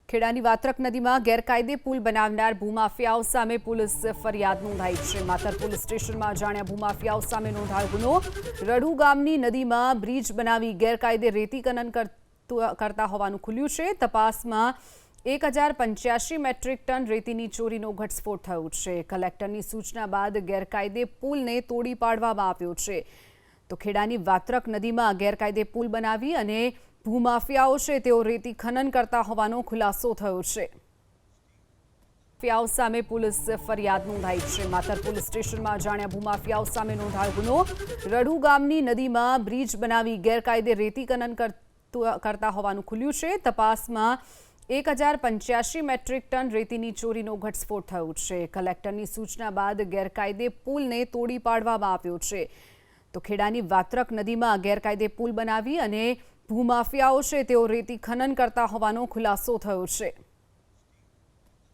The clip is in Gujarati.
ખેડાની વાત્રક નદીમાં ગેરકાયદે પુલ બનાવનાર ભૂમાફિયાઓ સામે પોલીસ ફરિયાદ નોંધાઈ છે। માતર પોલીસ સ્ટેશનમાં જાણ્યા ભૂમાફિયાઓ સામે નોંધાયો ગુનો। રડુ ગામની નદીમાં બ્રિજ બનાવી ગેરકાયદે રેતી ખનન કરતા હોવાનું ખુલ્યું છે। તપાસમાં 1085 મેટ્રિક ટન રેતીની ચોરીનો ઘટસ્ફોટ થયો છે। કલેક્ટરની સૂચના બાદ ગેરકાયદે પુલને તોડી પાડવામાં આવ્યો છે। તો ખેડાની વાત્રક નદીમાં ગેરકાયદે પુલ બનાવી અને ભૂમાફિયાઓ છે તેઓ રેતી ખનન કરતા હોવાનો ખુલાસો થયો છે। ભૂમાફિયાઓ સામે પોલીસ ફરિયાદ નોંધાઈ છે। માતર પોલીસ સ્ટેશનમાં જાણ્યા ભૂમાફિયાઓ સામે નોંધાયો ગુનો। રડુ ગામની નદીમાં બ્રિજ બનાવી ગેરકાયદે રેતી ખનન કરતા હોવાનું ખુલ્યું છે। તપાસમાં 1085 મેટ્રિક ટન રેતીની ચોરીનો ઘટસ્ફોટ થયો છે। કલેક્ટરની સૂચના બાદ ગેરકાયદે પુલને તોડી પાડવામાં આવ્યો છે। તો ખેડાની વાત્રક નદીમાં ગેરકાયદે પુલ બનાવી અને ભૂમાફિયાઓ છે તેઓ રેતી ખનન કરતા હોવાનો ખુલાસો થયો છે।